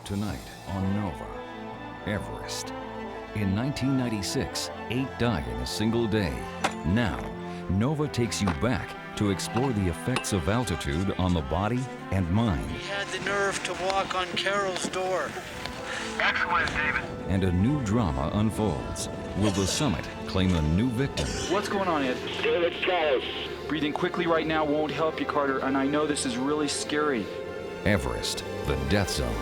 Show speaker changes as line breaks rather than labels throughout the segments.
tonight on Nova, Everest. In 1996, 8 died in a single day. Now, Nova takes you back to explore the effects of altitude on the body and mind.
He had the nerve to walk on Carol's door.
Excellent, David.
And a new drama unfolds. Will the summit claim a new victim?
What's going on, Ed?
David Charles.
Breathing quickly right now won't help you, Carter, and I know this is really scary.
Everest, the death zone.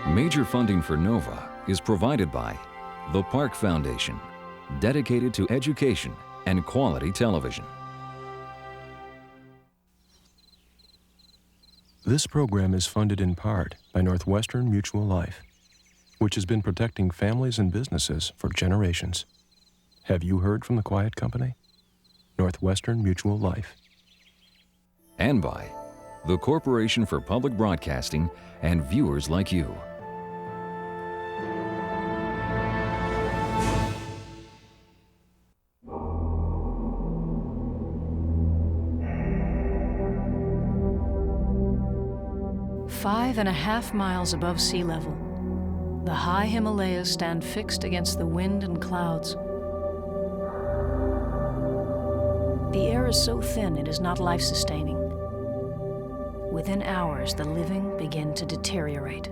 Major funding for Nova is provided by the Park Foundation, dedicated to education and quality television.
This program is funded in part by Northwestern Mutual Life, which has been protecting families and businesses for generations. Have you heard from the quiet company? Northwestern Mutual Life.
And by the Corporation for Public Broadcasting and viewers like you.
Five and a half miles above sea level, the high Himalayas stand fixed against the wind and clouds. The air is so thin it is not life-sustaining. Within hours, the living begin to deteriorate.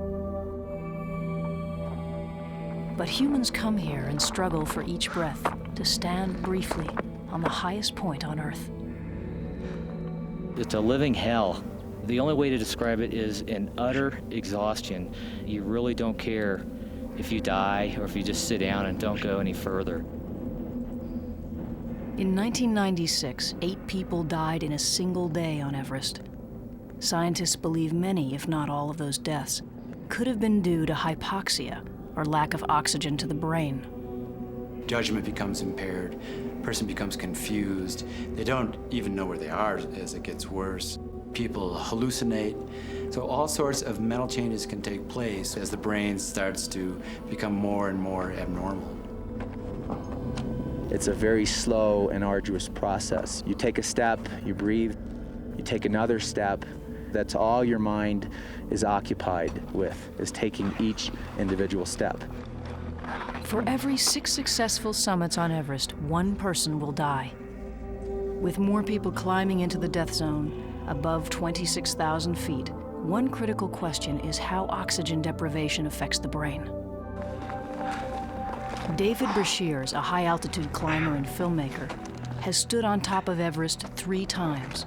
But humans come here and struggle for each breath to stand briefly on the highest point on Earth.
It's a living hell. The only way to describe it is an utter exhaustion. You really don't care if you die or if you just sit down and don't go any further.
In 1996, 8 people died in a single day on Everest. Scientists believe many, if not all of those deaths, could have been due to hypoxia, or lack of oxygen to the brain.
Judgment becomes impaired, person becomes confused. They don't even know where they are as it gets worse. People hallucinate. So all sorts of mental changes can take place as the brain starts to become more and more abnormal.
It's a very slow and arduous process. You take a step, you breathe, you take another step. That's all your mind is occupied with, is taking each individual step.
For every 6 successful summits on Everest, 1 person will die. With more people climbing into the death zone, above 26,000 feet, one critical question is how oxygen deprivation affects the brain. David Brashears, a high-altitude climber and filmmaker, has stood on top of Everest 3 times.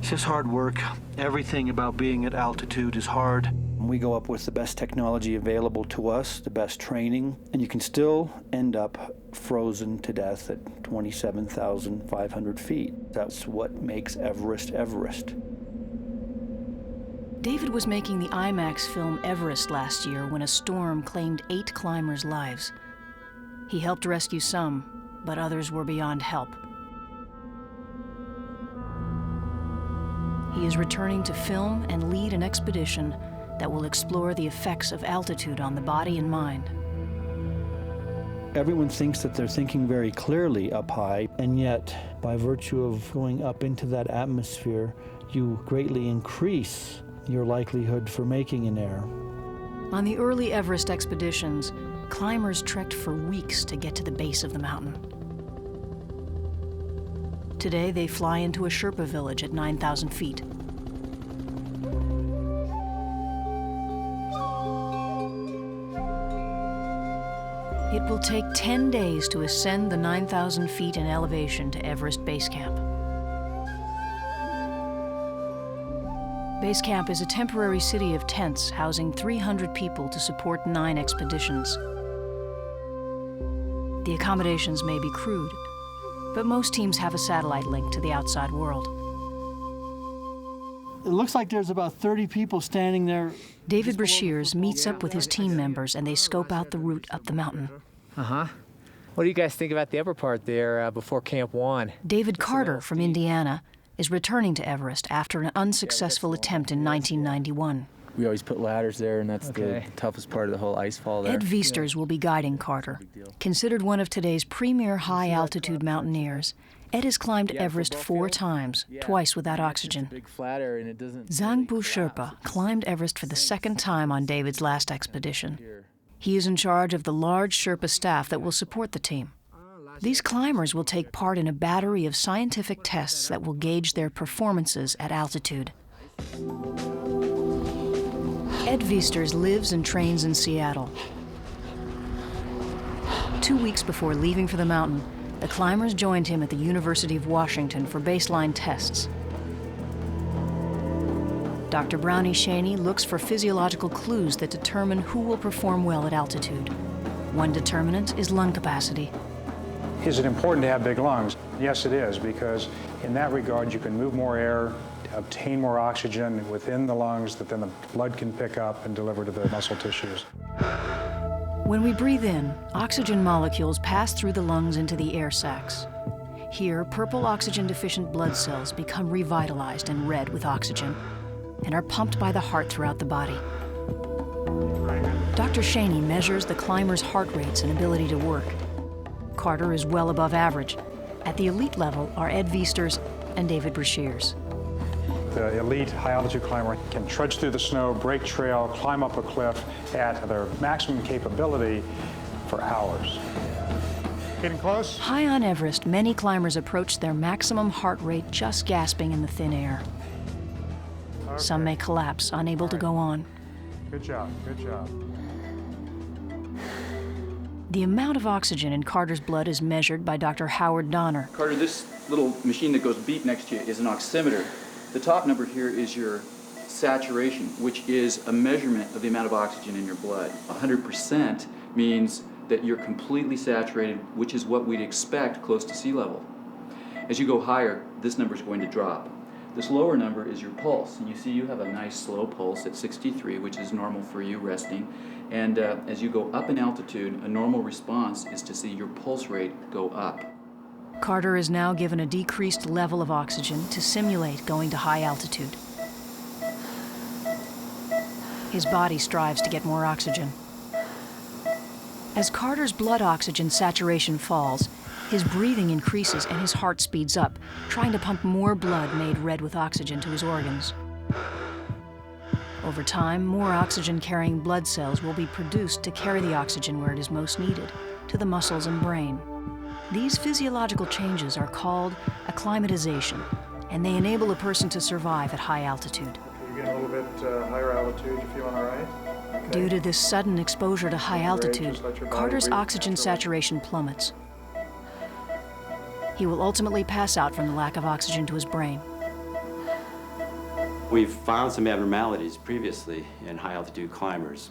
It's just hard work. Everything about being at altitude is hard. We go up with the best technology available to us, the best training, and you can still end up frozen to death at 27,500 feet. That's what makes Everest, Everest.
David was making the IMAX film Everest last year when a storm claimed 8 climbers' lives. He helped rescue some, but others were beyond help. He is returning to film and lead an expedition that will explore the effects of altitude on the body and mind.
Everyone thinks that they're thinking very clearly up high, and yet, by virtue of going up into that atmosphere, you greatly increase your likelihood for making an error.
On the early Everest expeditions, climbers trekked for weeks to get to the base of the mountain. Today, they fly into a Sherpa village at 9,000 feet. It will take 10 days to ascend the 9,000 feet in elevation to Everest Base Camp. Base Camp is a temporary city of tents housing 300 people to support 9 expeditions. The accommodations may be crude, but most teams have a satellite link to the outside world.
It looks like there's about 30 people standing there.
David Brashears meets up with his team members and they scope out the route up the mountain.
What do you guys think about the upper part there before Camp 1?
David Carter from Indiana is returning to Everest after an unsuccessful attempt in 1991.
We always put ladders there, and that's the toughest part of the whole ice fall there.
Ed Viesters will be guiding Carter. Considered one of today's premier high-altitude mountaineers, Ed has climbed Everest 4 times, twice without oxygen. Zangbu Sherpa climbed Everest for the 2nd time on David's last expedition. He is in charge of the large Sherpa staff that will support the team. These climbers will take part in a battery of scientific tests that will gauge their performances at altitude. Ed Viesters lives and trains in Seattle. 2 weeks before leaving for the mountain, the climbers joined him at the University of Washington for baseline tests. Dr. Brownie Shaney looks for physiological clues that determine who will perform well at altitude. One determinant is lung capacity.
Is it important to have big lungs? Yes, it is, because in that regard, you can move more air, obtain more oxygen within the lungs that then the blood can pick up and deliver to the muscle tissues.
When we breathe in, oxygen molecules pass through the lungs into the air sacs. Here, purple oxygen-deficient blood cells become revitalized and red with oxygen and are pumped by the heart throughout the body. Dr. Shaney measures the climbers' heart rates and ability to work. Carter is well above average. At the elite level are Ed Viesters and David Brashears.
The elite high-altitude climber can trudge through the snow, break trail, climb up a cliff at their maximum capability for hours. Getting close?
High on Everest, many climbers approach their maximum heart rate just gasping in the thin air.
Okay.
Some may collapse, unable to go on.
Good job, good job.
The amount of oxygen in Carter's blood is measured by Dr. Howard Donner.
Carter, this little machine that goes beep next to you is an oximeter. The top number here is your saturation, which is a measurement of the amount of oxygen in your blood. 100% means that you're completely saturated, which is what we'd expect close to sea level. As you go higher, this number is going to drop. This lower number is your pulse, and you see you have a nice slow pulse at 63, which is normal for you resting. And as you go up in altitude, a normal response is to see your pulse rate go up.
Carter is now given a decreased level of oxygen to simulate going to high altitude. His body strives to get more oxygen. As Carter's blood oxygen saturation falls, his breathing increases and his heart speeds up, trying to pump more blood made red with oxygen to his organs. Over time, more oxygen-carrying blood cells will be produced to carry the oxygen where it is most needed, to the muscles and brain. These physiological changes are called acclimatization, and they enable a person to survive at high altitude.
You're getting a little bit higher altitude. You feeling all right? Okay.
Due to this sudden exposure to high altitude, Carter's oxygen saturation plummets. He will ultimately pass out from the lack of oxygen to his brain.
We've found some abnormalities previously in high-altitude climbers.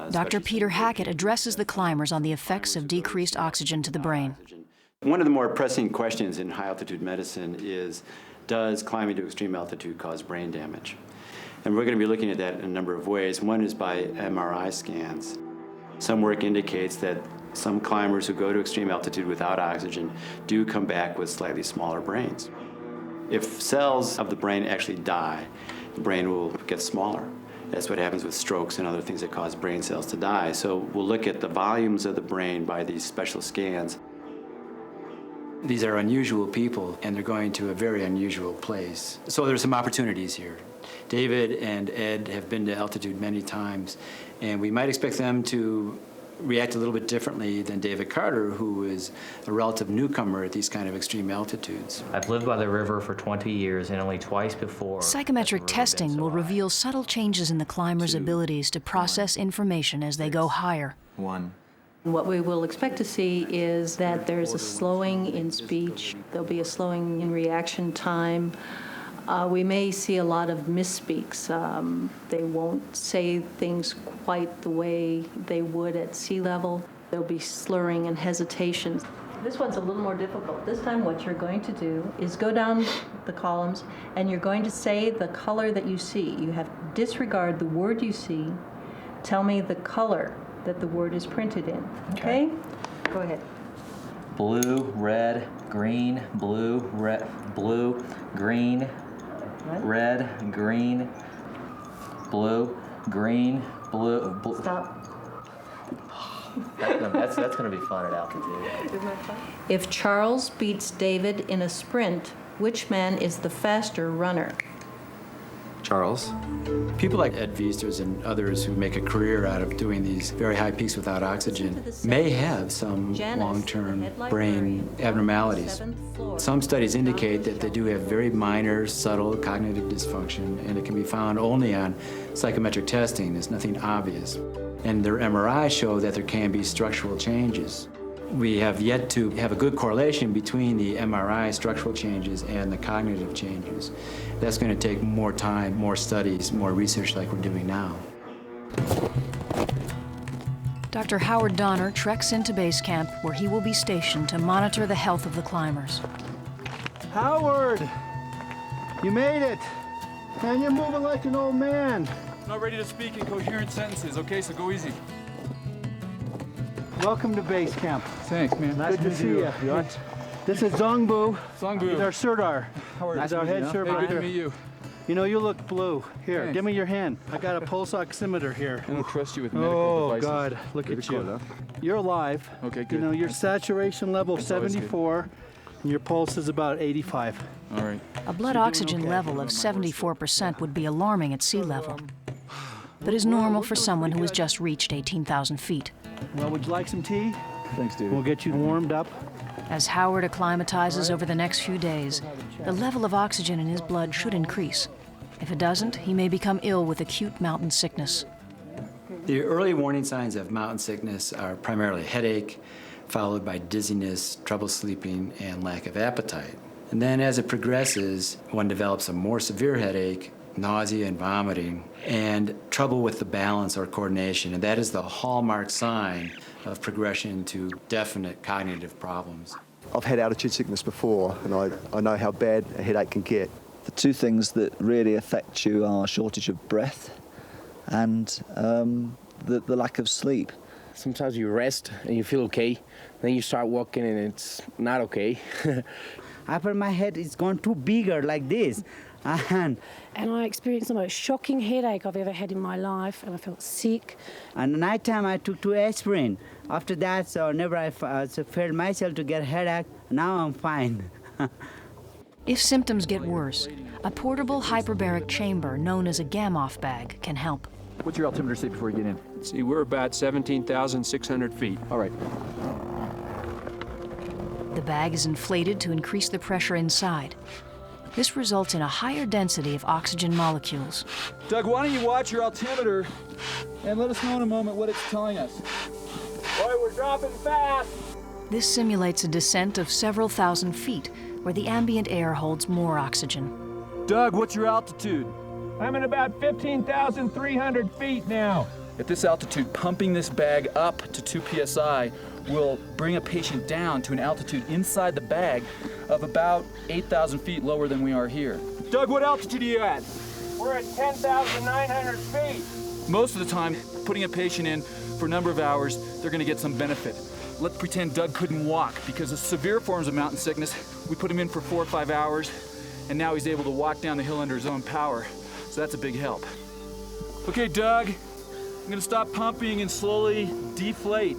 Dr. Peter Hackett addresses the climbers on the effects of decreased oxygen to the brain.
One of the more pressing questions in high-altitude medicine is, does climbing to extreme altitude cause brain damage? And we're going to be looking at that in a number of ways. One is by MRI scans. Some work indicates that some climbers who go to extreme altitude without oxygen do come back with slightly smaller brains. If cells of the brain actually die, the brain will get smaller. That's what happens with strokes and other things that cause brain cells to die. So we'll look at the volumes of the brain by these special scans. These are unusual people, and they're going to a very unusual place. So there's some opportunities here. David and Ed have been to altitude many times, and we might expect them to react a little bit differently than David Carter, who is a relative newcomer at these kind of extreme altitudes.
I've lived by the river for 20 years, and only twice before.
Psychometric testing will reveal subtle changes in the climber's abilities to process information as they go higher.
What we will expect to see is that there's a slowing in speech. There'll be a slowing in reaction time. We may see a lot of misspeaks. They won't say things quite the way they would at sea level. There'll be slurring and hesitation. This one's a little more difficult. This time what you're going to do is go down the columns and you're going to say the color that you see. You have to disregard the word you see. Tell me the color that the word is printed in. Okay? Go ahead.
blue, red, green, blue, red, blue, green, red, green, blue, green, blue.
Stop.
That's going to be fun at altitude.
Isn't that fun? If Charles beats David in a sprint, which man is the faster runner?
Charles. People like Ed Viesters and others who make a career out of doing these very high peaks without oxygen may have some long-term brain abnormalities. Some studies indicate that they do have very minor, subtle cognitive dysfunction, and it can be found only on psychometric testing. There's nothing obvious. And their MRI show that there can be structural changes. We have yet to have a good correlation between the MRI structural changes and the cognitive changes. That's going to take more time, more studies, more research like we're doing now.
Dr. Howard Donner treks into base camp where he will be stationed to monitor the health of the climbers.
Howard, you made it. Man, you're moving like an old man.
Not ready to speak in coherent sentences, okay? So go easy.
Welcome to base camp.
Thanks, man.
Good to see you. This is Zongbu.
Zongbu.
He's our Sirdar. He's our head Sirdar.
Hey, good to meet you.
You know, you look blue. Here,
Thanks.
give me your hand. I got a pulse oximeter here.
I don't trust you with medical devices.
Oh, God, look at you. You're alive.
Okay, good.
You know, your saturation level is 74, and your pulse is about 85.
All right.
A blood oxygen level of 74% would be alarming at sea level, but is normal for someone who has just reached 18,000 feet.
Well, would you like some tea?
Thanks, David.
We'll get you warmed up.
As Howard acclimatizes over the next few days, the level of oxygen in his blood should increase. If it doesn't, he may become ill with acute mountain sickness.
The early warning signs of mountain sickness are primarily headache, followed by dizziness, trouble sleeping, and lack of appetite. And then as it progresses, one develops a more severe headache, nausea and vomiting, and trouble with the balance or coordination. And that is the hallmark sign of progression to definite cognitive problems.
I've had altitude sickness before, and I know how bad a headache can get.
The two things that really affect you are shortage of breath and the lack of sleep.
Sometimes you rest and you feel okay, then you start walking and it's not okay.
After my head is gone too bigger like this. And
I experienced the most shocking headache I've ever had in my life, and I felt sick.
And night time I took 2 aspirin. After that, so never I felt myself to get headache. Now I'm fine.
If symptoms get worse, a portable hyperbaric chamber known as a Gamoff bag can help.
What's your altimeter say before you get in?
See, we're about 17,600 feet.
All right.
The bag is inflated to increase the pressure inside. This results in a higher density of oxygen molecules.
Doug, why don't you watch your altimeter and let us know in a moment what it's telling us.
Boy, we're dropping fast.
This simulates a descent of several thousand feet, where the ambient air holds more oxygen.
Doug, what's your altitude?
I'm at about 15,300 feet now.
At this altitude, pumping this bag up to 2 psi will bring a patient down to an altitude inside the bag of about 8,000 feet lower than we are here. Doug, what altitude are you at?
We're at 10,900 feet.
Most of the time, putting a patient in for a number of hours, they're going to get some benefit. Let's pretend Doug couldn't walk because of severe forms of mountain sickness. We put him in for 4 or 5 hours, and now he's able to walk down the hill under his own power. So that's a big help. Okay, Doug, I'm going to stop pumping and slowly deflate.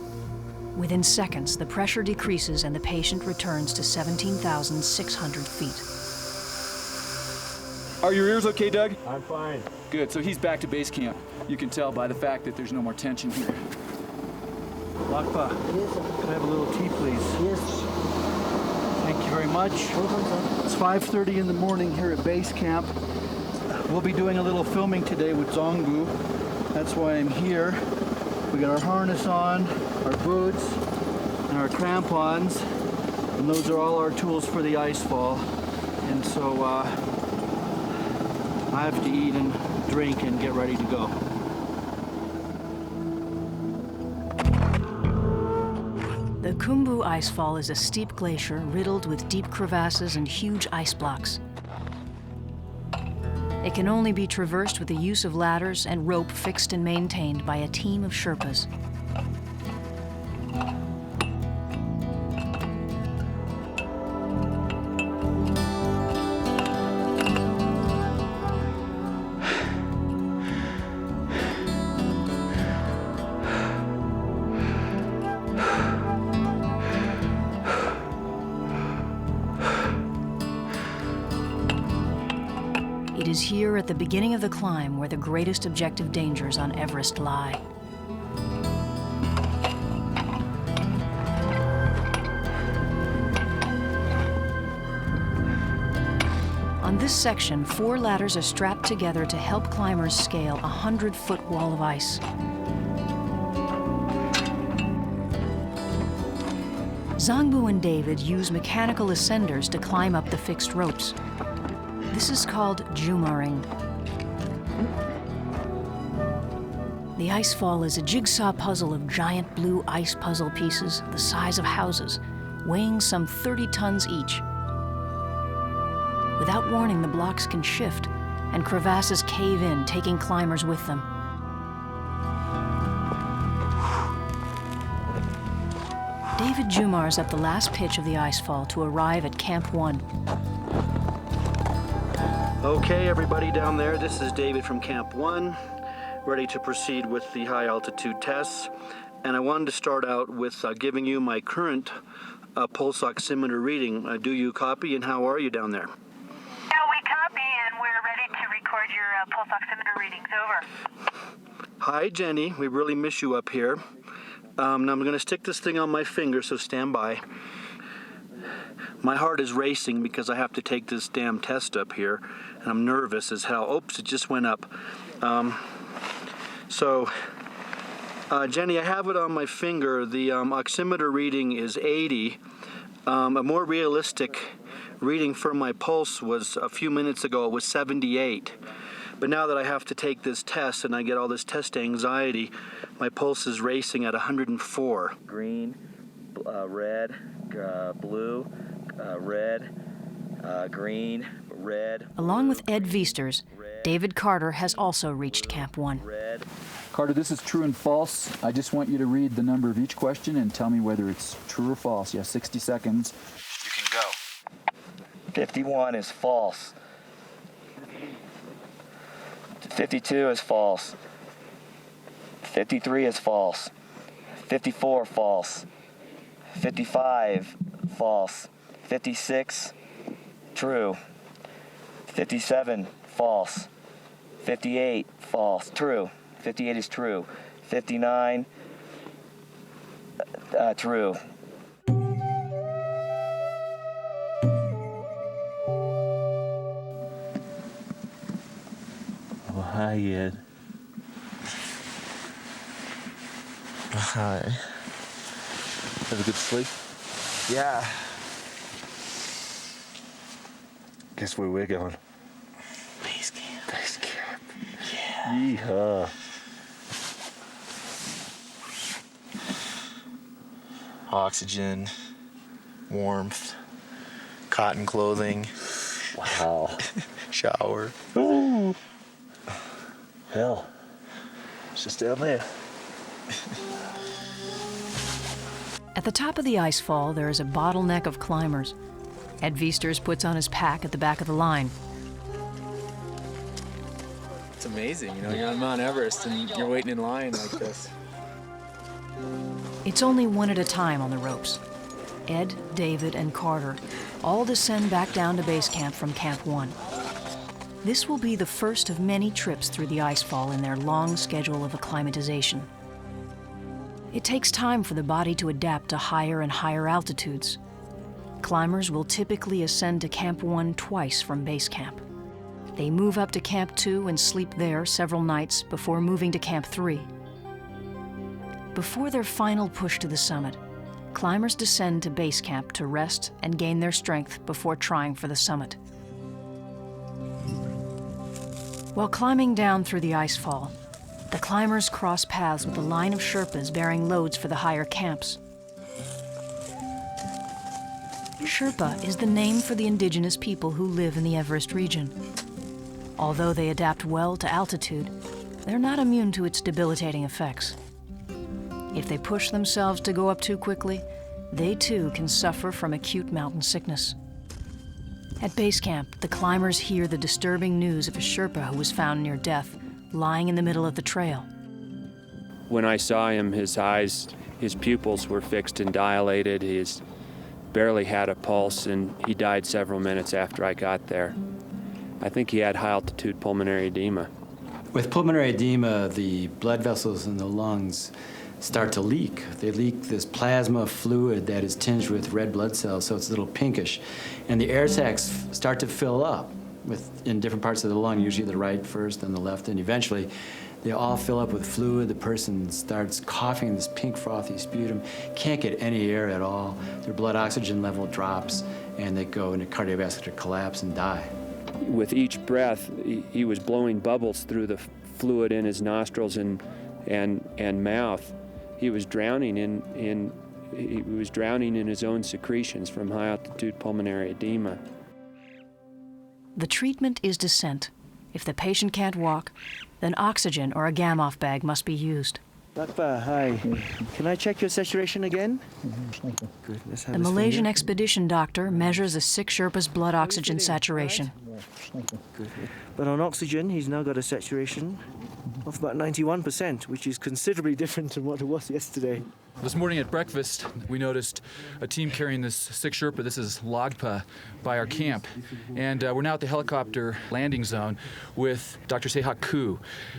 Within seconds, the pressure decreases and the patient returns to 17,600 feet.
Are your ears okay, Doug?
I'm fine.
Good, so he's back to base camp. You can tell by the fact that there's no more tension here.
Lakpa, can I have a little tea, please?
Yes.
Thank you very much. It's 5:30 in the morning here at base camp. We'll be doing a little filming today with Zongbu. That's why I'm here. We got our harness on, our boots, and our crampons, and those are all our tools for the ice fall. And so I have to eat and drink and get ready to go.
The Khumbu Icefall is a steep glacier riddled with deep crevasses and huge ice blocks. It can only be traversed with the use of ladders and rope fixed and maintained by a team of Sherpas. It is here at the beginning of the climb where the greatest objective dangers on Everest lie. On this section, 4 ladders are strapped together to help climbers scale a 100-foot wall of ice. Zangbu and David use mechanical ascenders to climb up the fixed ropes. This is called jumaring. The icefall is a jigsaw puzzle of giant blue ice puzzle pieces the size of houses, weighing some 30 tons each. Without warning, the blocks can shift, and crevasses cave in, taking climbers with them. David jumars up the last pitch of the icefall to arrive at Camp 1.
Okay, everybody down there, this is David from Camp 1, ready to proceed with the high altitude tests. And I wanted to start out with giving you my current pulse oximeter reading. Do you copy, and how are you down there?
Yeah, we copy, and we're ready to record your pulse oximeter readings. Over.
Hi, Jenny. We really miss you up here. Now I'm going to stick this thing on my finger, so stand by. My heart is racing because I have to take this damn test up here, and I'm nervous as hell. Oops, it just went up. Jenny, I have it on my finger. The oximeter reading is 80. A more realistic reading for my pulse was a few minutes ago. It was 78. But now that I have to take this test and I get all this test anxiety, my pulse is racing at 104.
Green, red, blue, red, green, red.
Along with Ed Viesters, David Carter has also reached Camp 1.
Carter, this is true and false. I just want you to read the number of each question and tell me whether it's true or false. You have 60 seconds.
You can go. 51 is false. 52 is false. 53 is false. 54 false. 55 false. 56 true. 57 false. 58 false. True. 58 is true. 59 true.
Oh, hi, Ed. Hi. Have a good sleep?
Yeah.
Guess where we're going?
Base camp.
Base camp.
Yeah.
Yeehaw. Oxygen, warmth, cotton clothing.
Wow.
Shower. Ooh. Hell, it's just down there.
At the top of the icefall, there is a bottleneck of climbers. Ed Viesters puts on his pack at the back of the line.
It's amazing, you know, you're on Mount Everest and you're waiting in line like this.
It's only one at a time on the ropes. Ed, David, and Carter all descend back down to base camp from Camp 1. This will be the first of many trips through the icefall in their long schedule of acclimatization. It takes time for the body to adapt to higher and higher altitudes. Climbers will typically ascend to Camp 1 twice from base camp. They move up to Camp 2 and sleep there several nights before moving to Camp 3. Before their final push to the summit, climbers descend to base camp to rest and gain their strength before trying for the summit. While climbing down through the icefall, the climbers cross paths with a line of Sherpas bearing loads for the higher camps. Sherpa is the name for the indigenous people who live in the Everest region. Although they adapt well to altitude, they're not immune to its debilitating effects. If they push themselves to go up too quickly, they too can suffer from acute mountain sickness. At base camp, the climbers hear the disturbing news of a Sherpa who was found near death, lying in the middle of the trail.
When I saw him, his eyes, his pupils were fixed and dilated. He barely had a pulse, and he died several minutes after I got there. I think he had high-altitude pulmonary edema.
With pulmonary edema, the blood vessels in the lungs start to leak. They leak this plasma fluid that is tinged with red blood cells, so it's a little pinkish. And the air sacs start to fill up in different parts of the lung, usually the right first, then the left, and eventually they all fill up with fluid. The person starts coughing this pink frothy sputum, can't get any air at all. Their blood oxygen level drops, and they go into cardiovascular collapse and die.
With each breath, he was blowing bubbles through the fluid in his nostrils and mouth. He was drowning in his own secretions from high-altitude pulmonary edema.
The treatment is descent. If the patient can't walk, then oxygen or a gam-off bag must be used.
Lakpa, hi. Can I check your saturation again? Good. Let's have
The
this
Malaysian
finger.
expedition doctor measures a sick Sherpa's blood oxygen saturation.
Good. But on oxygen, he's now got a saturation of about 91%, which is considerably different from what it was yesterday.
This morning at breakfast, we noticed a team carrying this sick Sherpa. This is Lagpa by our camp. And we're now at the helicopter landing zone with Dr. Sehak Koo.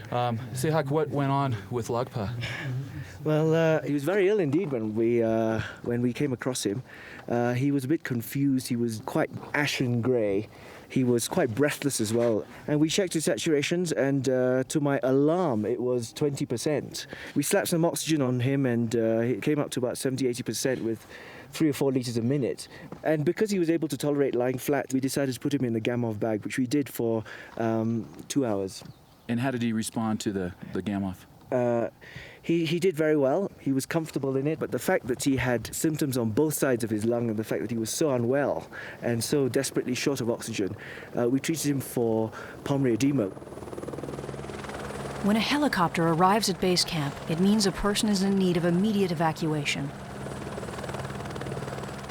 Sehak, what went on with Lagpa?
Well, he was very ill indeed when we came across him. He was a bit confused. He was quite ashen grey. He was quite breathless as well. And we checked his saturations, and to my alarm, it was 20%. We slapped some oxygen on him, and it came up to about 70-80% with 3 or 4 litres a minute. And because he was able to tolerate lying flat, we decided to put him in the gam-off bag, which we did for 2 hours.
And how did he respond to the gam-off?
He did very well. He was comfortable in it, but the fact that he had symptoms on both sides of his lung and the fact that he was so unwell and so desperately short of oxygen, we treated him for pulmonary edema.
When a helicopter arrives at base camp, it means a person is in need of immediate evacuation.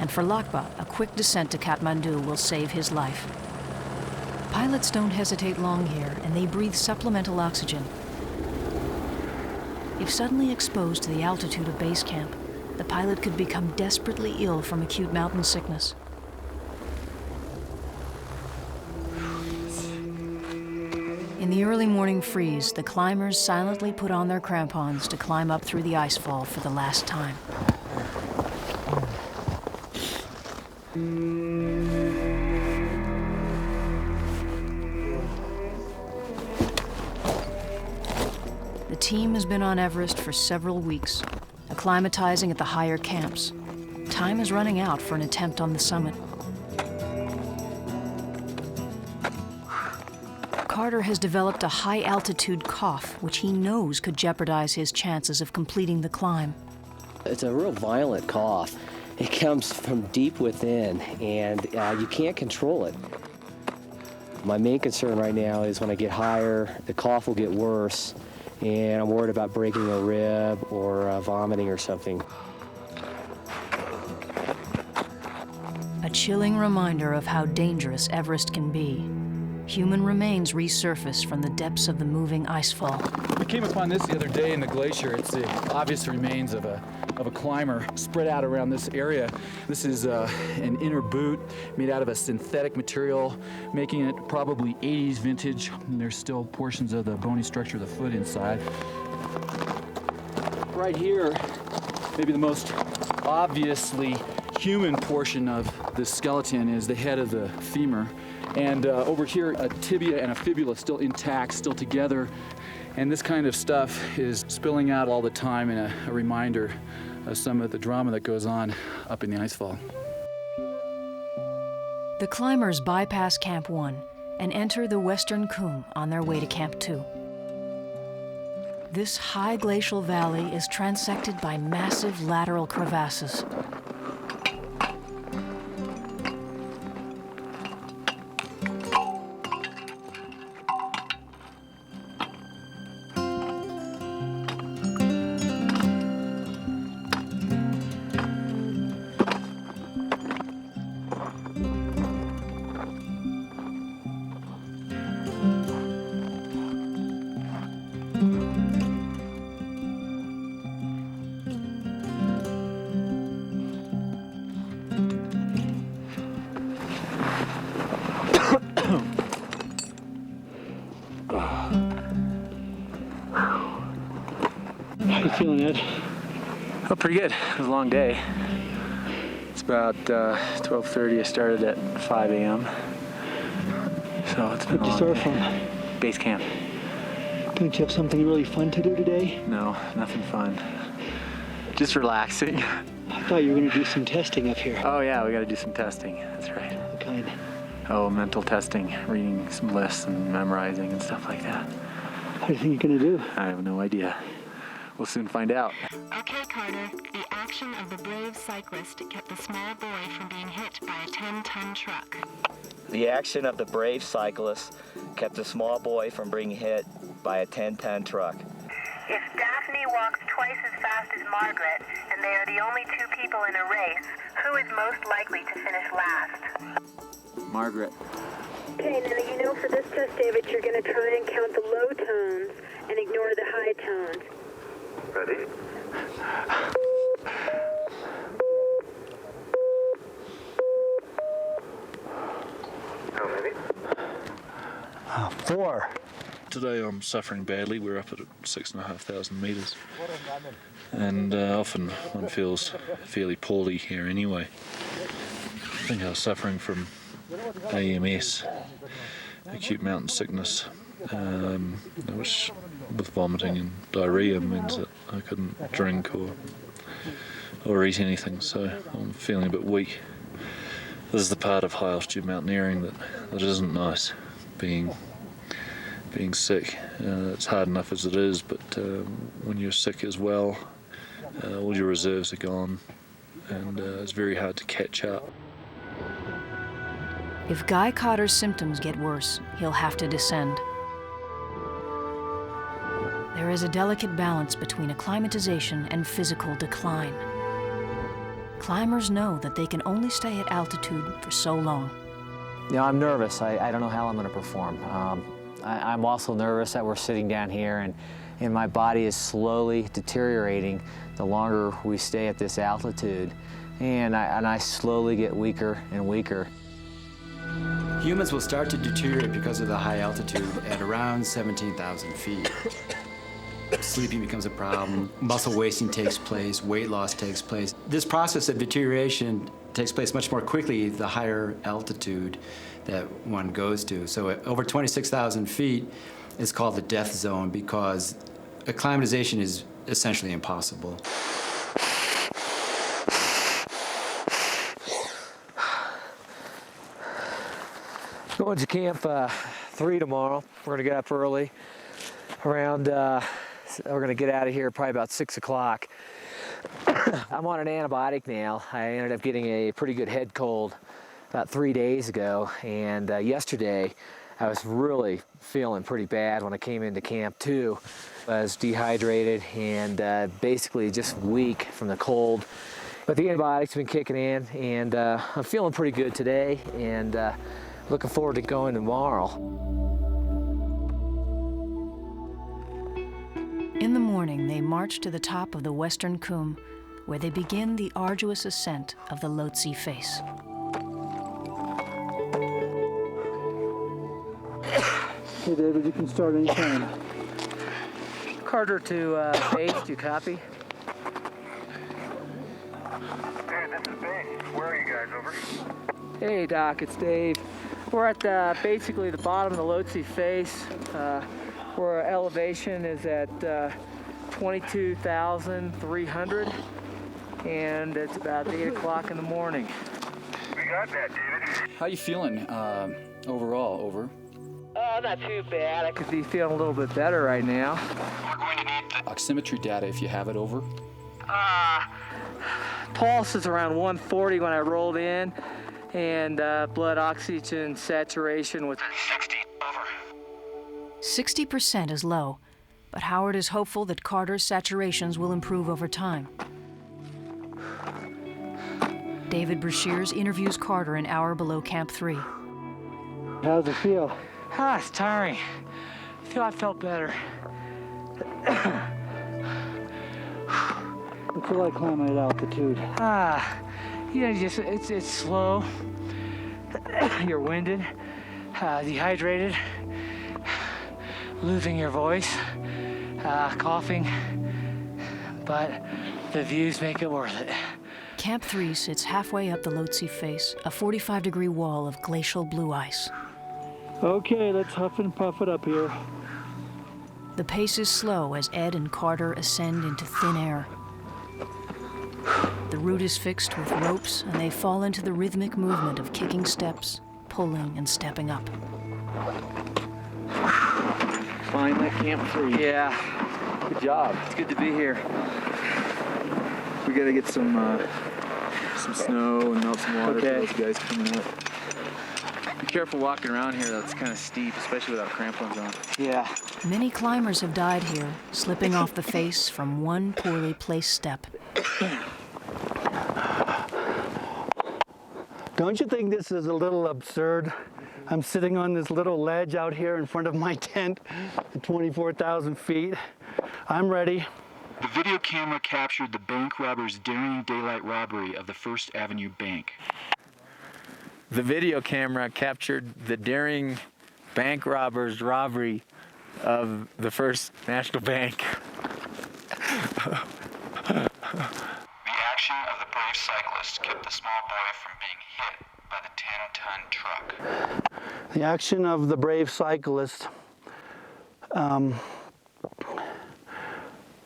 And for Lakpa, a quick descent to Kathmandu will save his life. Pilots don't hesitate long here, and they breathe supplemental oxygen. If suddenly exposed to the altitude of base camp, the pilot could become desperately ill from acute mountain sickness. In the early morning freeze, the climbers silently put on their crampons to climb up through the icefall for the last time. The team has been on Everest for several weeks, acclimatizing at the higher camps. Time is running out for an attempt on the summit. Carter has developed a high-altitude cough, which he knows could jeopardize his chances of completing the climb.
It's a real violent cough. It comes from deep within, and you can't control it. My main concern right now is when I get higher, the cough will get worse, and I'm worried about breaking a rib or vomiting or something.
A chilling reminder of how dangerous Everest can be. Human remains resurface from the depths of the moving icefall.
We came upon this the other day in the glacier. It's the obvious remains of a climber spread out around this area. This is an inner boot made out of a synthetic material, making it probably 80s vintage. And there's still portions of the bony structure of the foot inside. Right here, maybe the most obviously human portion of the skeleton is the head of the femur. And over here, a tibia and a fibula still intact, still together. And this kind of stuff is spilling out all the time, and a reminder of some of the drama that goes on up in the icefall.
The climbers bypass Camp 1 and enter the Western Khum on their way to Camp 2. This high glacial valley is transected by massive lateral crevasses.
feeling, Ed? Oh, pretty good. It was a long day. It's about 12:30. I started at 5 a.m. So it's been a long day. Where'd you start from? Base camp. Don't you have something really fun to do today? No, nothing fun. Just relaxing. I thought you were going to do some testing up here. Oh yeah, we got to do some testing. That's right. What kind? Oh, mental testing, reading some lists and memorizing and stuff like that. What do you think you're going to do? I have no idea. We'll soon find out.
Okay, Carter. The action of the brave cyclist kept the small boy from being hit by a 10-ton truck.
The action of the brave cyclist kept a small boy from being hit by a 10-ton truck.
If Daphne walks twice as fast as Margaret, and they are the only two people in a race, who is most likely to finish last?
Margaret.
Okay, now you know for this test, David, you're going to try and count the low tones and ignore the high tones.
Ready? How many?
4.
Today I'm suffering badly. We're up at 6,500 metres. And often one feels fairly poorly here anyway. I think I was suffering from AMS, acute mountain sickness, which with vomiting and diarrhea means that I couldn't drink or eat anything, so I'm feeling a bit weak. This is the part of high altitude mountaineering that isn't nice, being sick. It's hard enough as it is, but when you're sick as well, all your reserves are gone, and it's very hard to catch up.
If Guy Cotter's symptoms get worse, he'll have to descend. There is a delicate balance between acclimatization and physical decline. Climbers know that they can only stay at altitude for so long.
You know, I'm nervous. I don't know how I'm going to perform. I'm also nervous that we're sitting down here and my body is slowly deteriorating the longer we stay at this altitude. And I slowly get weaker and weaker.
Humans will start to deteriorate because of the high altitude at around 17,000 feet. Sleeping becomes a problem, muscle wasting takes place, weight loss takes place. This process of deterioration takes place much more quickly the higher altitude that one goes to. So at over 26,000 feet is called the death zone because acclimatization is essentially impossible.
Going to camp 3 tomorrow. We're going to get up early. Around, we're going to get out of here probably about 6 o'clock. I'm on an antibiotic now. I ended up getting a pretty good head cold about 3 days ago, and yesterday I was really feeling pretty bad when I came into camp 2. I was dehydrated and basically just weak from the cold. But the antibiotics have been kicking in, and I'm feeling pretty good today, and looking forward to going tomorrow.
In the morning, they march to the top of the Western Coombe, where they begin the arduous ascent of the Lhotse face.
Hey, David, you can start anytime.
Carter to base, do you copy?
Hey, this is Base. Where are you guys, over?
Hey, Doc, it's Dave. We're at basically the bottom of the Lhotse face, where our elevation is at 22,300, and it's about 8 o'clock in the morning.
We got that, David.
How you feeling overall, over?
Not too bad. I could be feeling a little bit better right now.
Oximetry data, if you have it, over.
Pulse is around 140 when I rolled in, and blood oxygen saturation was 60, over.
60% is low, but Howard is hopeful that Carter's saturations will improve over time. David Brashears interviews Carter an hour below Camp 3.
How's it feel?
It's tiring. I felt better.
What's it like climbing at altitude?
It's slow. You're winded, dehydrated, losing your voice, coughing. but the views make it worth it.
Camp 3 sits halfway up the Lhotse face, a 45-degree wall of glacial blue ice.
Okay, let's huff and puff it up here.
The pace is slow as Ed and Carter ascend into thin air. The route is fixed with ropes, and they fall into the rhythmic movement of kicking steps, pulling, and stepping up.
Finally, Camp 3.
Yeah.
Good job.
It's good to be here. We gotta get some snow and melt some water for those guys coming up. Be careful walking around here, though. It's kind of steep, especially without crampons on.
Yeah.
Many climbers have died here, slipping off the face from one poorly placed step.
Don't you think this is a little absurd? I'm sitting on this little ledge out here in front of my tent at 24,000 feet. I'm ready.
The video camera captured the bank robbers' daring daylight robbery of the First Avenue Bank.
The video camera captured the daring bank robbers' robbery of the First National Bank.
The action of the brave cyclist kept the small boy from being hit by the 10-ton truck.
The action of the brave cyclist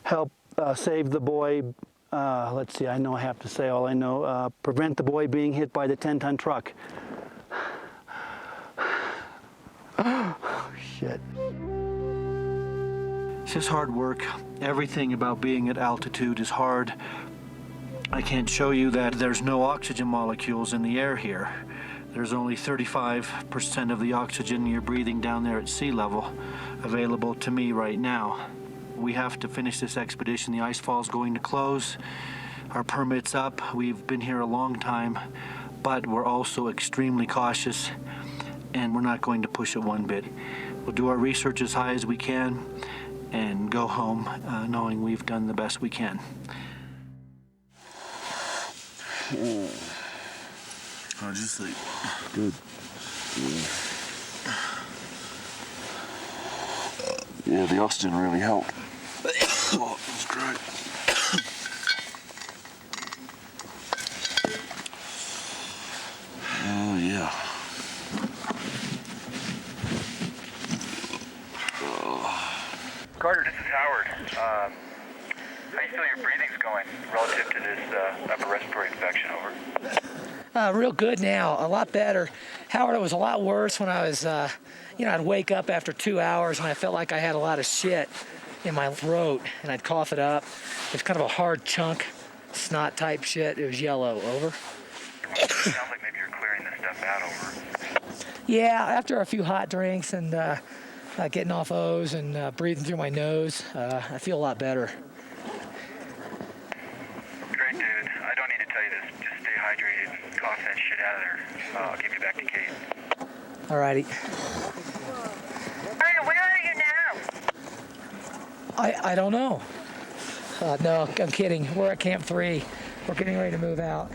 helped save the boy. Let's see, I know I have to say all I know. Prevent the boy being hit by the 10-ton truck. Oh, shit. It's just hard work. Everything about being at altitude is hard. I can't show you that there's no oxygen molecules in the air here. There's only 35% of the oxygen you're breathing down there at sea level available to me right now. We have to finish this expedition. The ice fall's going to close. Our permit's up. We've been here a long time, but we're also extremely cautious, and we're not going to push it one bit. We'll do our research as high as we can and go home knowing we've done the best we can.
How'd you sleep?
Good.
Yeah, the oxygen really helped. Oh, it was great. Oh, yeah.
Carter, this is Howard. How do you feel your breathing's going relative to this upper respiratory infection? Over.
Real good now, a lot better. Howard, it was a lot worse when I was, I'd wake up after 2 hours and I felt like I had a lot of shit in my throat and I'd cough it up. It's kind of a hard chunk, snot type shit. It was yellow. Over.
Sounds like maybe you're clearing this stuff out. Over.
Yeah, after a few hot drinks and getting off O's and breathing through my nose, I feel a lot better.
Great, David. I don't need to tell you this. Just stay hydrated and cough that shit out of there. I'll give you back to Kate.
Alrighty.
Carter, where are you now?
I don't know. No, I'm kidding. We're at Camp 3. We're getting ready to move out.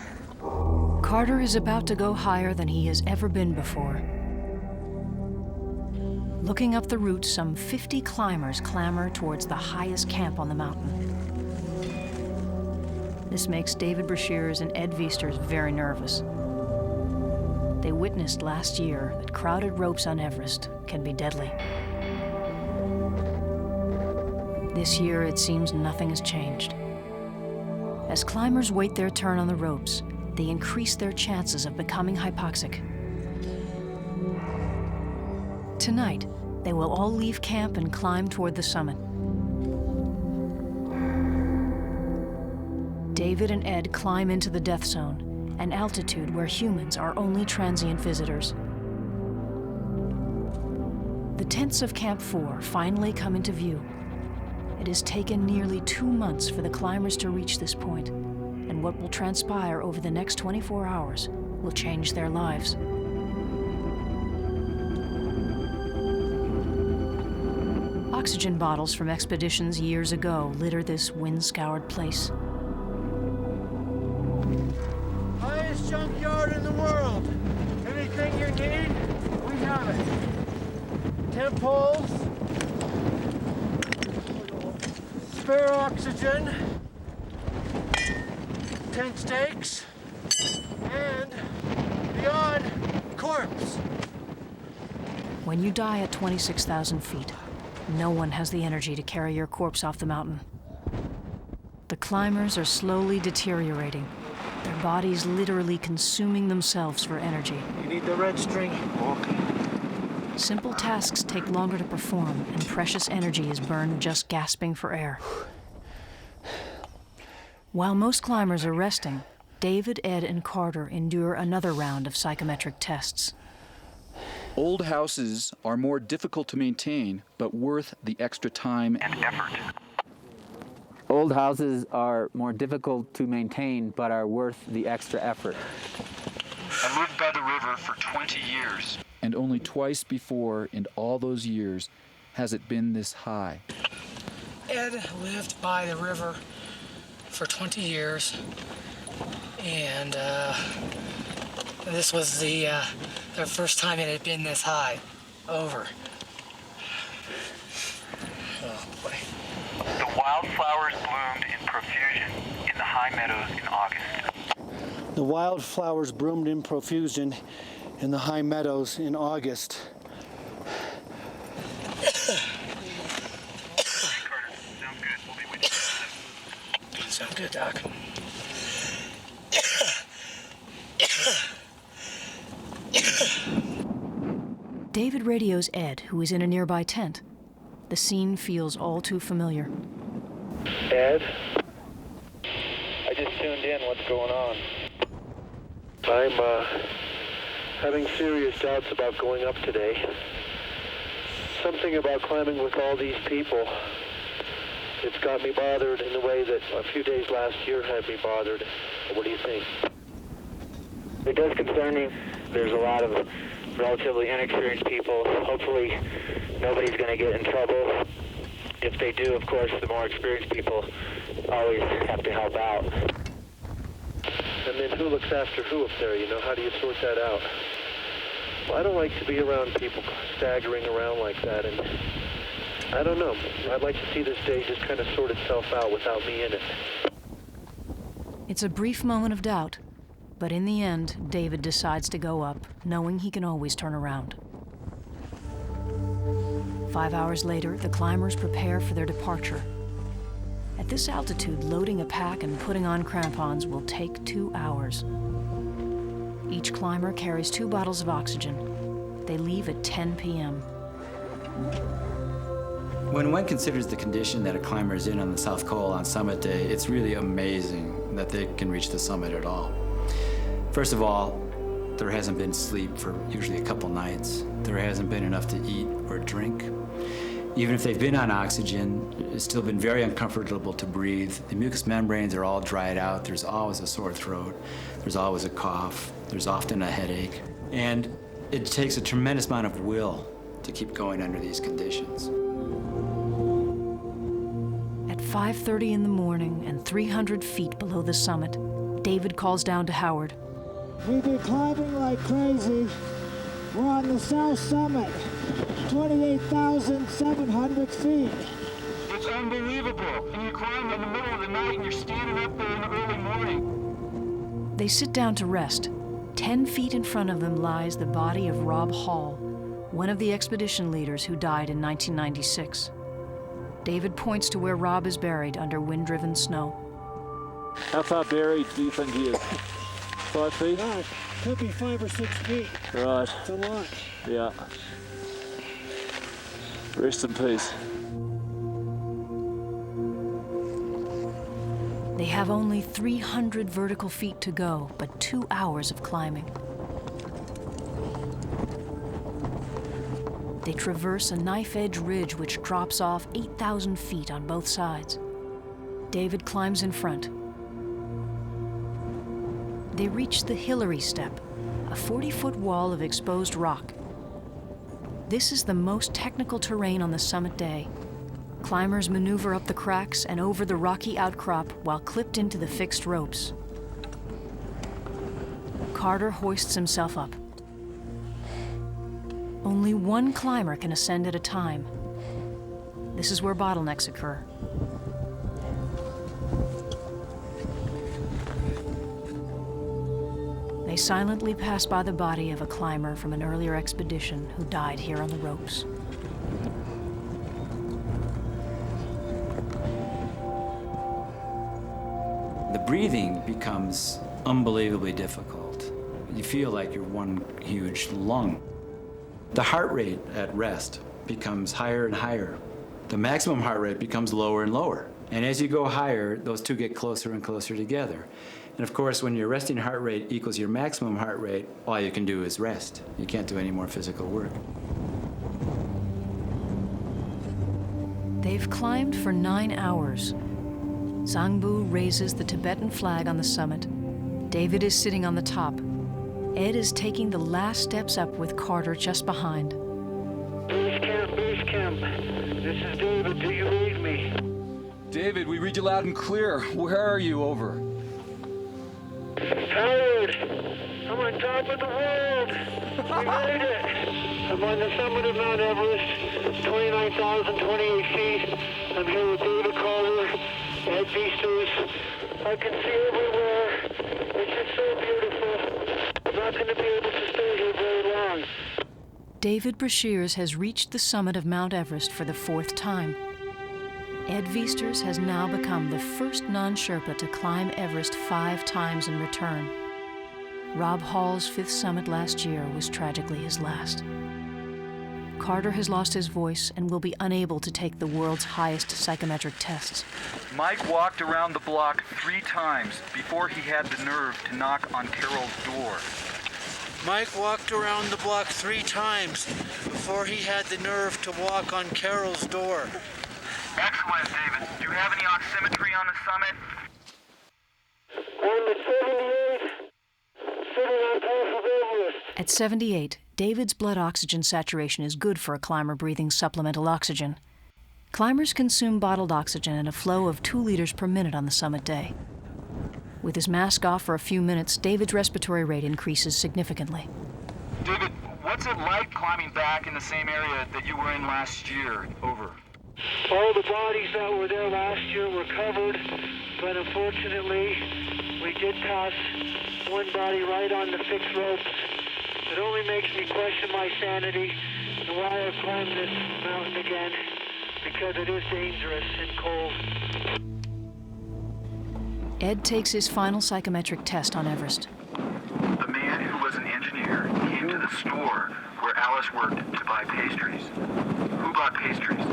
Carter is about to go higher than he has ever been before. Looking up the route, some 50 climbers clamber towards the highest camp on the mountain. This makes David Brashears and Ed Viesters very nervous. They witnessed last year that crowded ropes on Everest can be deadly. This year, it seems nothing has changed. As climbers wait their turn on the ropes, they increase their chances of becoming hypoxic. Tonight, they will all leave camp and climb toward the summit. David and Ed climb into the death zone, an altitude where humans are only transient visitors. The tents of Camp 4 finally come into view. It has taken nearly 2 months for the climbers to reach this point, and what will transpire over the next 24 hours will change their lives. Oxygen bottles from expeditions years ago litter this wind-scoured place.
Highest junkyard in the world. Anything you need, we have it. Temp poles, spare oxygen, tent stakes, and beyond, corpse.
When you die at 26,000 feet, no one has the energy to carry your corpse off the mountain. The climbers are slowly deteriorating, their bodies literally consuming themselves for energy.
You need the red string. Okay.
Simple tasks take longer to perform, and precious energy is burned just gasping for air. While most climbers are resting, David, Ed, and Carter endure another round of psychometric tests.
Old houses are more difficult to maintain, but worth the extra time and effort.
Old houses are more difficult to maintain, but are worth the extra effort.
I lived by the river for 20 years.
And only twice before in all those years has it been this high.
Ed lived by the river for 20 years, and this was the first time it had been this high. Over. Oh boy.
The wildflowers bloomed in profusion in the high meadows in August.
The wildflowers bloomed in profusion in the high meadows in August.
Sounds good, Doc.
David radios Ed, who is in a nearby tent. The scene feels all too familiar.
Ed? I just tuned in. What's going on? I'm having serious doubts about going up today. Something about climbing with all these people. It's got me bothered in the way that a few days last year had me bothered. What do you think?
It does concern me. There's a lot of relatively inexperienced people. Hopefully nobody's going to get in trouble. If they do, of course, the more experienced people always have to help out.
And then who looks after who up there, you know? How do you sort that out? Well, I don't like to be around people staggering around like that, and I don't know. I'd like to see this day just kind of sort itself out without me in it.
It's a brief moment of doubt, but in the end, David decides to go up, knowing he can always turn around. 5 hours later, the climbers prepare for their departure. At this altitude, loading a pack and putting on crampons will take 2 hours. Each climber carries 2 bottles of oxygen. They leave at 10 p.m.
When one considers the condition that a climber is in on the South Col on summit day, it's really amazing that they can reach the summit at all. First of all, there hasn't been sleep for usually a couple nights. There hasn't been enough to eat or drink. Even if they've been on oxygen, it's still been very uncomfortable to breathe. The mucous membranes are all dried out. There's always a sore throat. There's always a cough. There's often a headache. And it takes a tremendous amount of will to keep going under these conditions.
At 5:30 in the morning and 300 feet below the summit, David calls down to Howard.
We've been climbing like crazy. We're on the south summit, 28,700 feet.
It's unbelievable. And you climb in the middle of the night and you're standing up there in the early morning.
They sit down to rest. 10 feet in front of them lies the body of Rob Hall, one of the expedition leaders who died in 1996. David points to where Rob is buried under wind-driven snow.
How far buried do you think he is? 5 feet? No, could be 5 or 6 feet.
Right.
It's a lot.
Yeah. Rest in peace.
They have only 300 vertical feet to go, but 2 hours of climbing. They traverse a knife-edge ridge which drops off 8,000 feet on both sides. David climbs in front. They reach the Hillary Step, a 40-foot wall of exposed rock. This is the most technical terrain on the summit day. Climbers maneuver up the cracks and over the rocky outcrop while clipped into the fixed ropes. Carter hoists himself up. Only one climber can ascend at a time. This is where bottlenecks occur. They silently pass by the body of a climber from an earlier expedition who died here on the ropes.
The breathing becomes unbelievably difficult. You feel like you're one huge lung. The heart rate at rest becomes higher and higher. The maximum heart rate becomes lower and lower. And as you go higher, those two get closer and closer together. And of course, when your resting heart rate equals your maximum heart rate, all you can do is rest. You can't do any more physical work.
They've climbed for 9 hours. Zangbu raises the Tibetan flag on the summit. David is sitting on the top. Ed is taking the last steps up with Carter just behind.
Base camp. This is David. Do you read me?
David, we read you loud and clear. Where are you? Over.
Howard, I'm on top of the world. We made it. I'm on the summit of Mount Everest, 29,028 feet. I'm here with David Carter, Ed Beasters. I can see everywhere. It's just so beautiful. I'm not going to be able to stay here very long.
David Brashears has reached the summit of Mount Everest for the 4th time. Ed Viesters has now become the first non-Sherpa to climb Everest 5 times in return. Rob Hall's 5th summit last year was tragically his last. Carter has lost his voice and will be unable to take the world's highest psychometric tests.
Mike walked around the block 3 times before he had the nerve to knock on Carol's door.
Mike walked around the block 3 times before he had the nerve to walk on Carol's door.
Excellent, David. Do you have any oximetry on the summit?
On the 78, sitting on top of Everest.
At 78, David's blood oxygen saturation is good for a climber breathing supplemental oxygen. Climbers consume bottled oxygen at a flow of 2 liters per minute on the summit day. With his mask off for a few minutes, David's respiratory rate increases significantly.
David, what's it like climbing back in the same area that you were in last year? Over.
All the bodies that were there last year were covered, but unfortunately, we did toss one body right on the fixed ropes. It only makes me question my sanity and why I've climbed this mountain again, because it is dangerous and cold.
Ed takes his final psychometric test on Everest.
A man who was an engineer came to the store where Alice worked to buy pastries. Who bought pastries?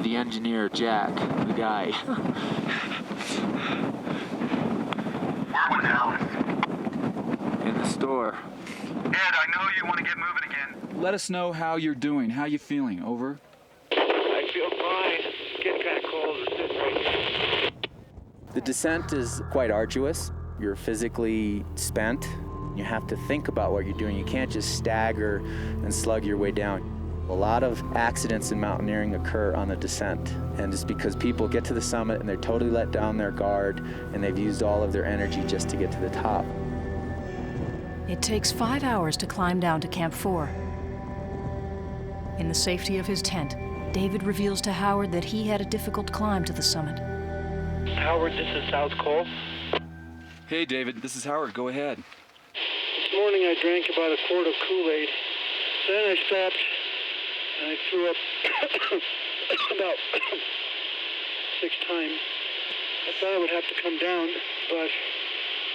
The engineer, Jack, the guy.
Where was Alice?
In the store.
Ed, I know you want to get moving again.
Let us know how you're doing. How you feeling? Over.
I feel fine. It's getting kind of cold. It's sitting right here.
The descent is quite arduous. You're physically spent. You have to think about what you're doing. You can't just stagger and slug your way down. A lot of accidents in mountaineering occur on the descent, and it's because people get to the summit and they're totally let down their guard and they've used all of their energy just to get to the top.
It takes 5 hours to climb down to Camp 4. In the safety of his tent, David reveals to Howard that he had a difficult climb to the summit.
Howard, this is South Cole.
Hey, David, this is Howard. Go ahead.
This morning I drank about a quart of Kool-Aid. Then I stopped and I threw up about 6 times. I thought I would have to come down, but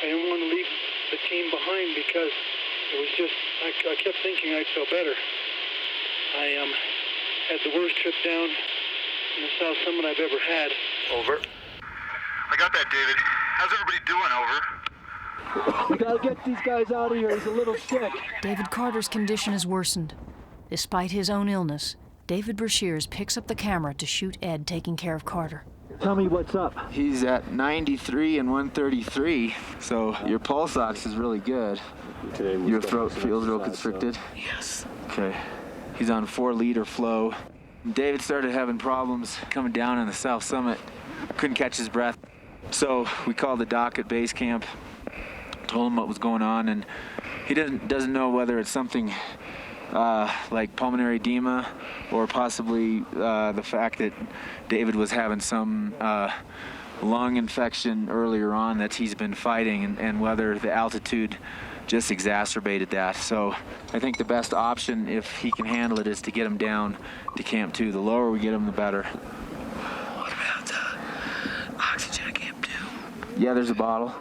I didn't want to leave the team behind because it was just, I kept thinking I'd feel better. I had the worst trip down in the South Summit I've ever had.
Over. I got that, David. How's everybody doing? Over.
We gotta get these guys out of here. He's a little sick.
David Carter's condition has worsened. Despite his own illness, David Brashears picks up the camera to shoot Ed taking care of Carter.
Tell me what's up.
He's at 93 and 133, so your pulse ox is really good. Your throat feels real constricted?
Yes.
Okay. He's on 4-liter flow. David started having problems coming down on the South Summit. Couldn't catch his breath. So we called the doc at base camp, told him what was going on, and he doesn't know whether it's something like pulmonary edema or possibly the fact that David was having some lung infection earlier on that he's been fighting, and whether the altitude just exacerbated that. So I think the best option, if he can handle it, is to get him down to Camp 2. The lower we get him, the better.
What about oxygen at Camp 2?
Yeah, there's a bottle.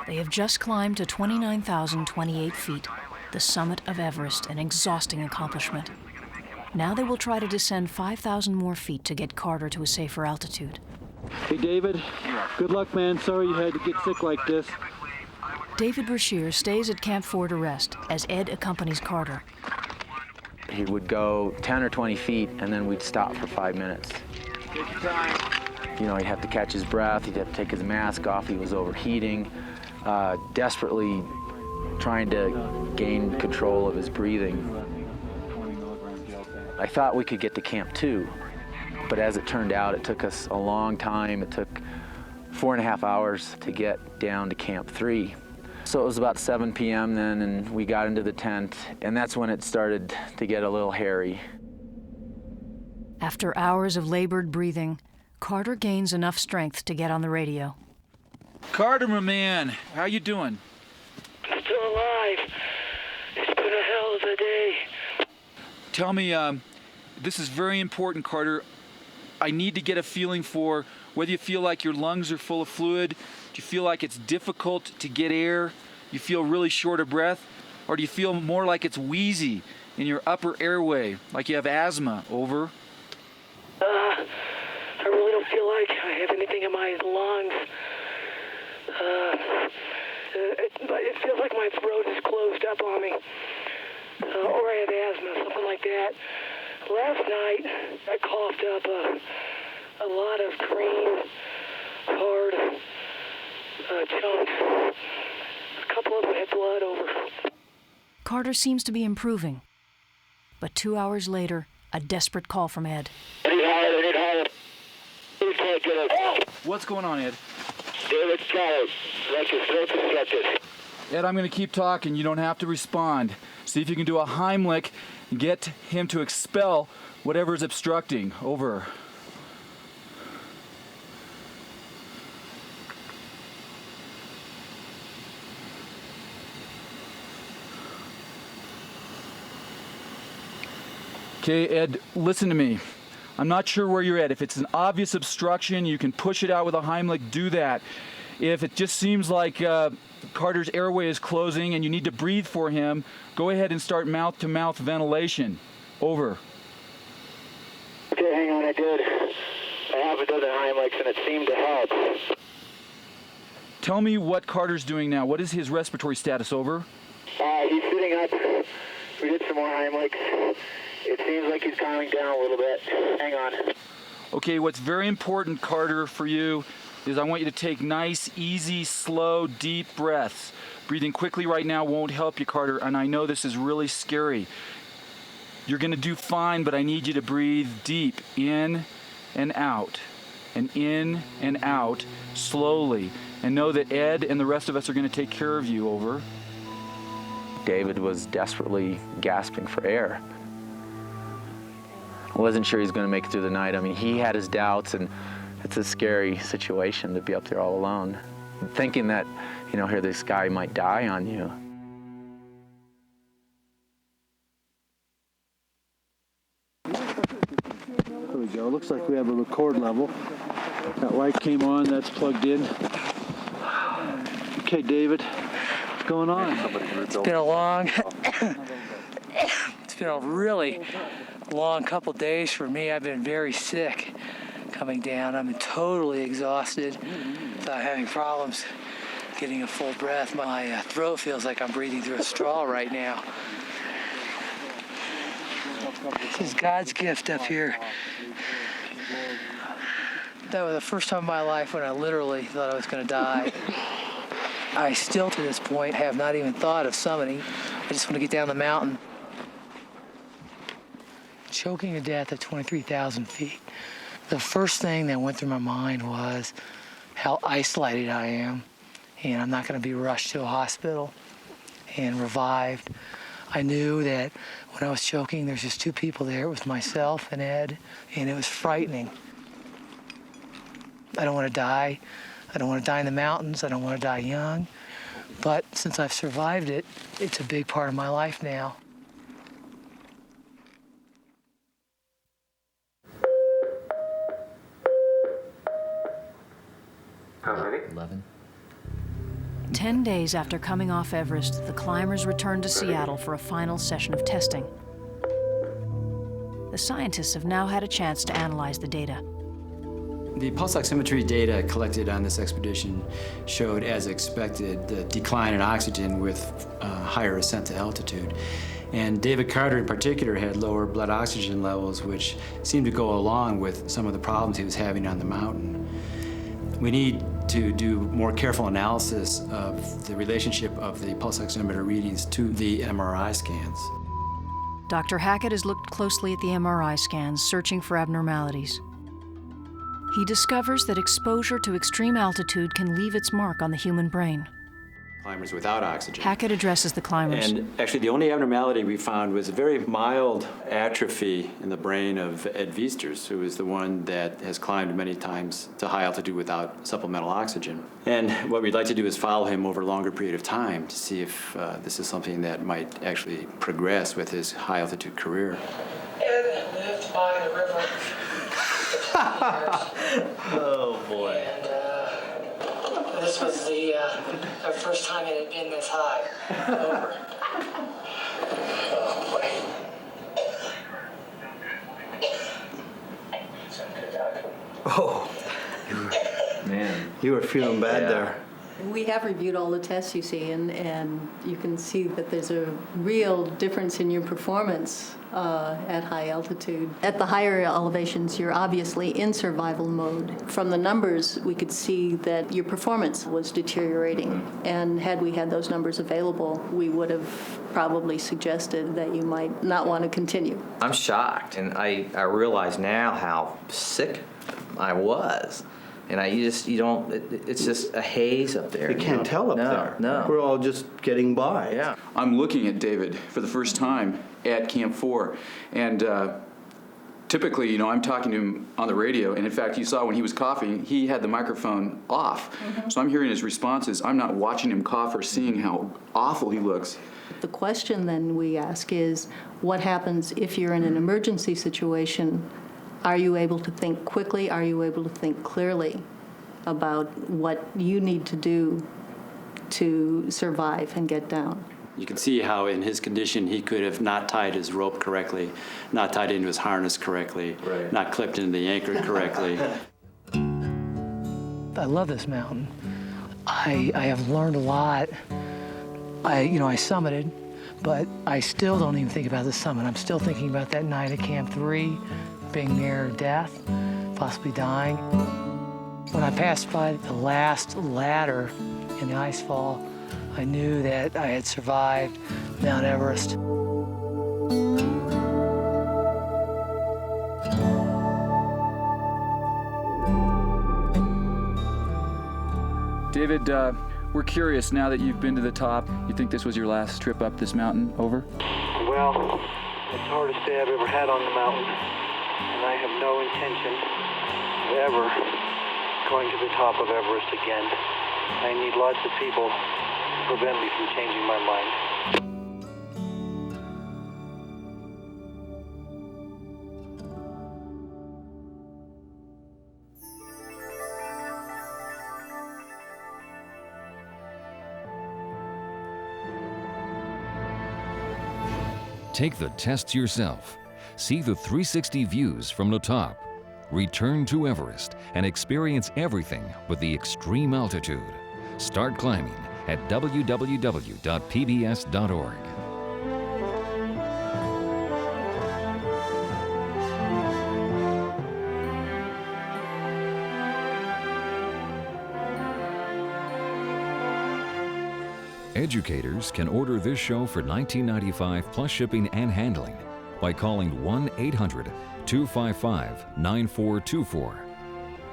They have just climbed to 29,028 feet, the summit of Everest, an exhausting accomplishment. Now they will try to descend 5,000 more feet to get Carter to a safer altitude.
Hey, David. Good luck, man. Sorry you had to get sick like this.
David Brashear stays at Camp 4 to rest as Ed accompanies Carter.
He would go 10 or 20 feet, and then we'd stop for 5 minutes.
Take your time.
You know, he'd have to catch his breath, he'd have to take his mask off, he was overheating, desperately trying to gain control of his breathing. I thought we could get to Camp 2, but as it turned out, it took us a long time. It took 4.5 hours to get down to Camp 3. So it was about 7 p.m. then, and we got into the tent, and that's when it started to get a little hairy.
After hours of labored breathing, Carter gains enough strength to get on the radio.
Carter, my man, how you doing?
I'm still alive. It's been a hell of a day.
Tell me, this is very important, Carter. I need to get a feeling for whether you feel like your lungs are full of fluid, do you feel like it's difficult to get air, you feel really short of breath, or do you feel more like it's wheezy in your upper airway, like you have asthma? Over.
I really don't feel like I have anything in my lungs. It feels like my throat is closed up on me. Or I have asthma, something like that. Last night, I coughed up a lot of green, hard chunks. A couple of them had blood over.
Carter seems to be improving. But 2 hours later, a desperate call from Ed.
I need higher. You can't get up.
What's going on, Ed?
David Charles, like his throat's obstructed.
Ed, I'm going to keep talking. You don't have to respond. See if you can do a Heimlich and get him to expel whatever's obstructing. Over. Okay, Ed, listen to me. I'm not sure where you're at. If it's an obvious obstruction, you can push it out with a Heimlich, do that. If it just seems like Carter's airway is closing and you need to breathe for him, go ahead and start mouth-to-mouth ventilation. Over.
Okay, hang on, I did. I have a dozen Heimlichs and it seemed to help.
Tell me what Carter's doing now. What is his respiratory status? Over.
He's sitting up. We did some more Heimlichs. It seems like he's calming down a little bit. Hang on.
Okay, what's very important, Carter, for you is I want you to take nice, easy, slow, deep breaths. Breathing quickly right now won't help you, Carter, and I know this is really scary. You're going to do fine, but I need you to breathe deep, in and out, and in and out, slowly. And know that Ed and the rest of us are going to take care of you. Over.
David was desperately gasping for air. I wasn't sure he was going to make it through the night. I mean, he had his doubts, and it's a scary situation to be up there all alone, thinking that, you know, here this guy might die on you.
There we go. Looks like we have a record level. That light came on. That's plugged in. Okay, David, what's going on?
It's been a long, it's been a really long couple days for me. I've been very sick coming down. I'm totally exhausted without having problems getting a full breath. My throat feels like I'm breathing through a straw right now. This is God's gift up here. That was the first time in my life when I literally thought I was going to die. I still, to this point, have not even thought of summiting. I just want to get down the mountain. Choking to death at 23,000 feet. The first thing that went through my mind was how isolated I am, and I'm not going to be rushed to a hospital and revived. I knew that when I was choking, there's just two people there. It was myself and Ed, and it was frightening. I don't want to die. I don't want to die in the mountains. I don't want to die young. But since I've survived it, it's a big part of my life now.
Ready?
11.
10 days after coming off Everest, the climbers returned to Seattle for a final session of testing. The scientists have now had a chance to analyze the data.
The pulse oximetry data collected on this expedition showed, as expected, the decline in oxygen with higher ascent to altitude. And David Carter in particular had lower blood oxygen levels, which seemed to go along with some of the problems he was having on the mountain. We need to do more careful analysis of the relationship of the pulse oximeter readings to the MRI scans.
Dr. Hackett has looked closely at the MRI scans, searching for abnormalities. He discovers that exposure to extreme altitude can leave its mark on the human brain.
Climbers without oxygen.
Hackett addresses the climbers.
And actually the only abnormality we found was a very mild atrophy in the brain of Ed Viesters, who is the one that has climbed many times to high altitude without supplemental oxygen. And what we'd like to do is follow him over a longer period of time to see if this is something that might actually progress with his high altitude career.
Ed lived by the river.
Oh boy.
And this was the first time it had been this high. Over. Oh boy.
Oh,
Man.
you were feeling bad there.
We have reviewed all the tests you see, and you can see that there's a real difference in your performance at high altitude. At the higher elevations, you're obviously in survival mode. From the numbers, we could see that your performance was deteriorating, and had we had those numbers available, we would have probably suggested that you might not want to continue.
I'm shocked, and I realize now how sick I was. And it's just a haze up there.
You can't tell up there.
No.
We're all just getting by.
Yeah.
I'm looking at David for the first time at Camp 4, and typically, I'm talking to him on the radio, and in fact, you saw when he was coughing, he had the microphone off. So I'm hearing his responses. I'm not watching him cough or seeing how awful he looks.
The question then we ask is, what happens if you're in an emergency situation? Are you able to think quickly? Are you able to think clearly about what you need to do to survive and get down?
You can see how in his condition he could have not tied his rope correctly, not tied into his harness correctly, not clipped into the anchor correctly.
I love this mountain. I have learned a lot. I summited, but I still don't even think about the summit. I'm still thinking about that night at Camp 3, being near death, possibly dying. When I passed by the last ladder in the icefall, I knew that I had survived Mount Everest.
David, we're curious now that you've been to the top. You think this was your last trip up this mountain? Over?
Well, it's the hardest day I've ever had on the mountain, and I have no intention of ever going to the top of Everest again. I need lots of people to prevent me from changing my mind.
Take the tests yourself. See the 360 views from the top. Return to Everest and experience everything but the extreme altitude. Start climbing at www.pbs.org. Educators can order this show for $19.95 plus shipping and handling by calling 1-800-255-9424.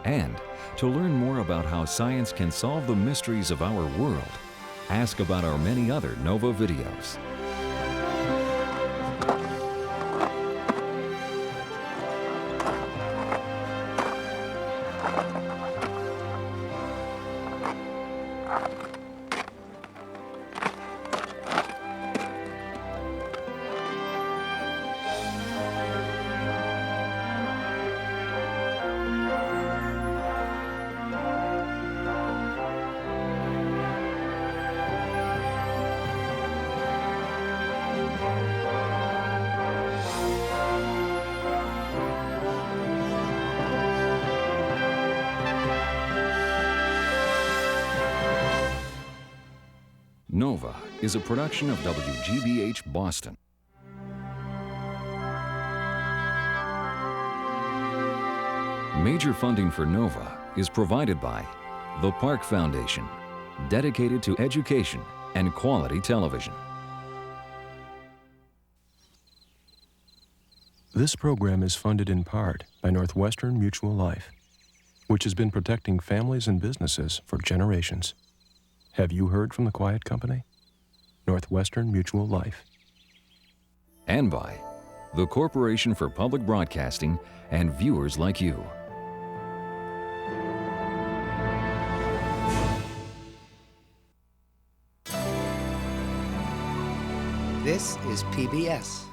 And to learn more about how science can solve the mysteries of our world, ask about our many other NOVA videos. Nova is a production of WGBH Boston. Major funding for Nova is provided by the Park Foundation, dedicated to education and quality television.
This program is funded in part by Northwestern Mutual Life, which has been protecting families and businesses for generations. Have you heard from the Quiet Company? Northwestern Mutual Life.
And by the Corporation for Public Broadcasting and viewers like you.
This is PBS.